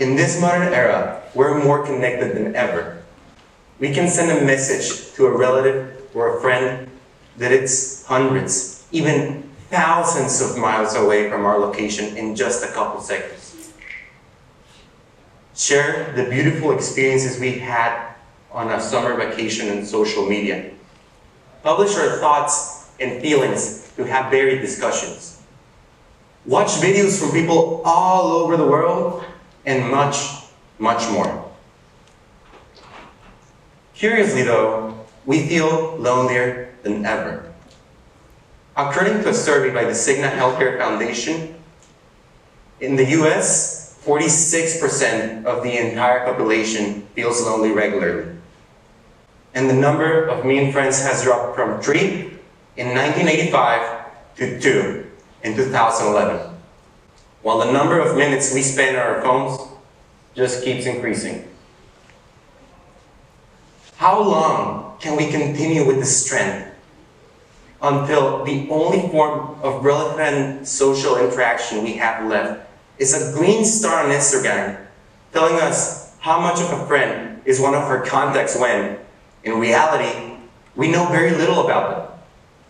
In this modern era, we're more connected than ever. We can send a message to a relative or a friend that it's hundreds, even thousands of miles away from our location in just a couple seconds. Share the beautiful experiences we had on a summer vacation on social media. Publish our thoughts and feelings to have varied discussions. Watch videos from people all over the world and much, much more. Curiously though, we feel lonelier than ever. According to a survey by the Cigna Healthcare Foundation, in the US, 46% of the entire population feels lonely regularly. And the number of mean friends has dropped from 3 in 1985 to 2 in 2011. While the number of minutes we spend on our phones just keeps increasing. How long can we continue with this trend until the only form of relevant social interaction we have left is a green star on Instagram telling us how much of a friend is one of our contacts when, in reality, we know very little about them.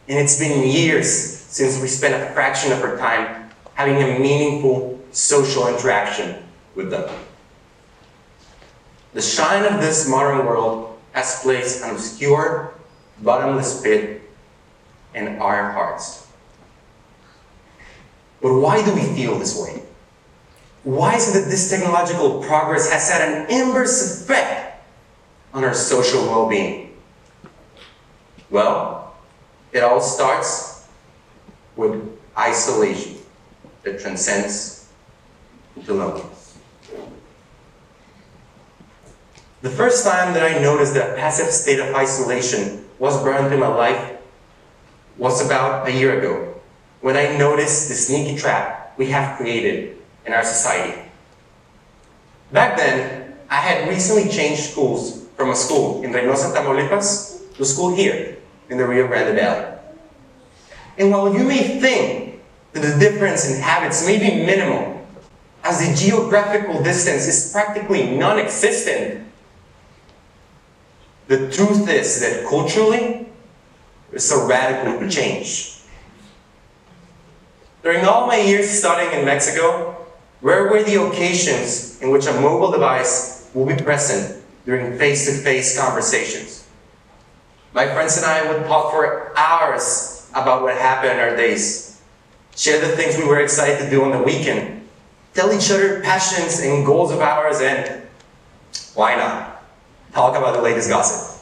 And it's been years since we spent a fraction of our time having a meaningful social interaction with them. The shine of this modern world has placed an obscure, bottomless pit in our hearts. But why do we feel this way? Why is it that this technological progress has had an inverse effect on our social well-being? Well, it all starts with isolation that transcends into loneliness. The first time that I noticed that a passive state of isolation was brought into my life was about a year ago, when I noticed the sneaky trap we have created in our society. Back then, I had recently changed schools from a school in Reynosa, Tamaulipas, to a school here in the Rio Grande Valley. And while you may think that the difference in habits may be minimal, as the geographical distance is practically non-existent, the truth is that culturally, there's a radical change. During all my years studying in Mexico, rare were the occasions in which a mobile device will be present during face-to-face conversations. My friends and I would talk for hours about what happened in our days, share the things we were excited to do on the weekend, tell each other passions and goals of ours, and why not, talk about the latest gossip.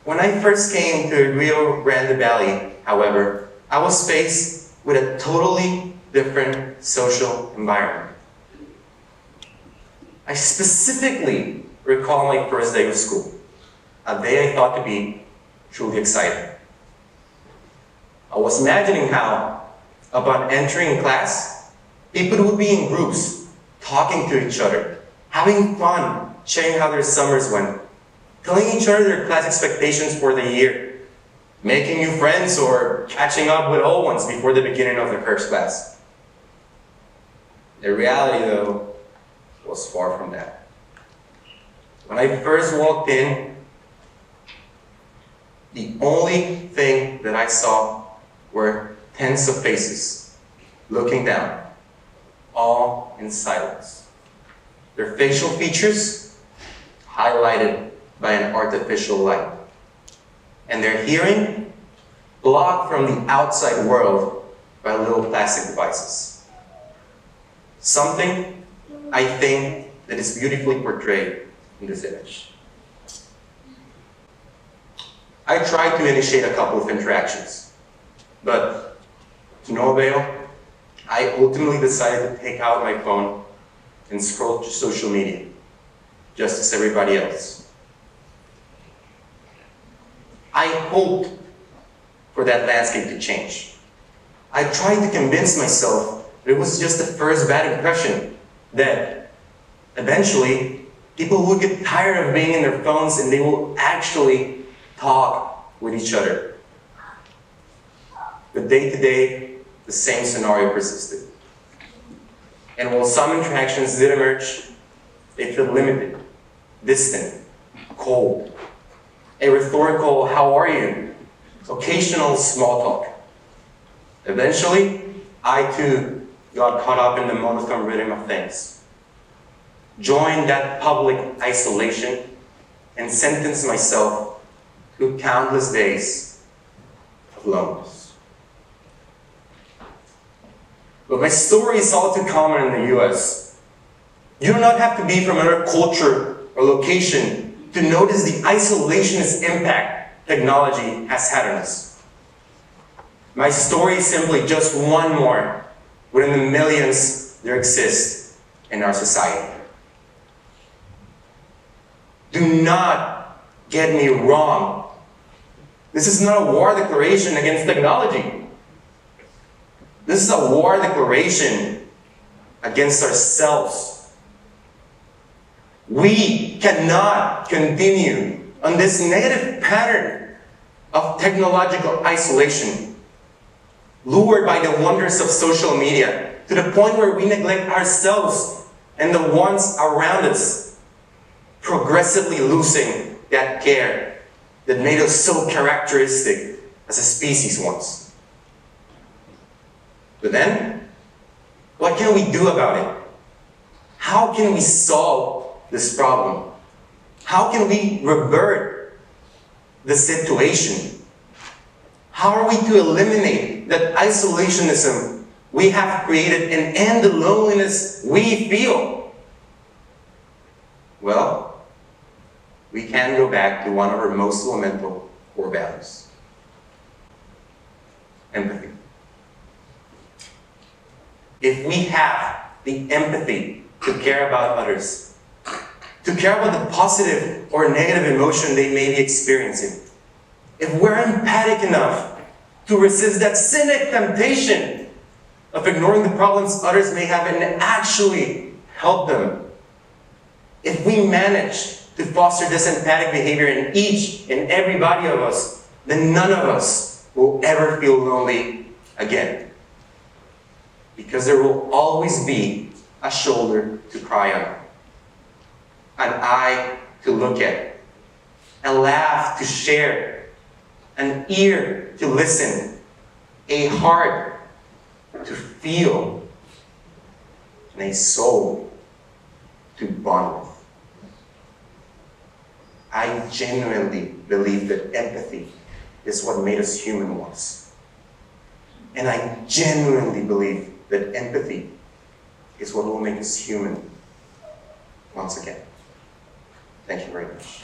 When I first came to Rio Grande Valley, however, I was faced with a totally different social environment. I specifically recall my first day of school, a day I thought to be truly exciting. I was imagining how, upon entering class, people would be in groups, talking to each other, having fun, sharing how their summers went, telling each other their class expectations for the year, making new friends or catching up with old ones before the beginning of their first class. The reality, though, was far from that. When I first walked in, the only thing that I saw were tens of faces looking down, all in silence. Their facial features highlighted by an artificial light, and their hearing blocked from the outside world by little plastic devices. Something I think that is beautifully portrayed in this image. I tried to initiate a couple of interactions, but to no avail. I ultimately decided to take out my phone and scroll through social media, just as everybody else. I hoped for that landscape to change. I tried to convince myself that it was just the first bad impression, that eventually people will get tired of being in their phones and they will actually talk with each other. But day to day, the same scenario persisted. And while some interactions did emerge, they felt limited, distant, cold. A rhetorical, "How are you?" occasional small talk. Eventually, I too got caught up in the monotone rhythm of things, joined that public isolation, and sentenced myself to countless days of loneliness. But my story is all too common in the US. You do not have to be from another culture or location to notice the isolationist impact technology has had on us. My story is simply just one more within the millions there exist in our society. Do not get me wrong. This is not a war declaration against technology. This is a war declaration against ourselves. We cannot continue on this negative pattern of technological isolation, lured by the wonders of social media, to the point where we neglect ourselves and the ones around us, progressively losing that care that made us so characteristic as a species once. But then, what can we do about it? How can we solve this problem? How can we revert the situation? How are we to eliminate that isolationism we have created and end the loneliness we feel? Well, we can go back to one of our most elemental core values: empathy. If we have the empathy to care about others, to care about the positive or negative emotion they may be experiencing, if we're empathic enough to resist that cynic temptation of ignoring the problems others may have and actually help them, if we manage to foster this empathic behavior in each and every body of us, then none of us will ever feel lonely again. Because there will always be a shoulder to cry on, an eye to look at, a laugh to share, an ear to listen, a heart to feel, and a soul to bond with. I genuinely believe that empathy is what made us human once. And I genuinely believe that empathy is what will make us human once again. Thank you very much.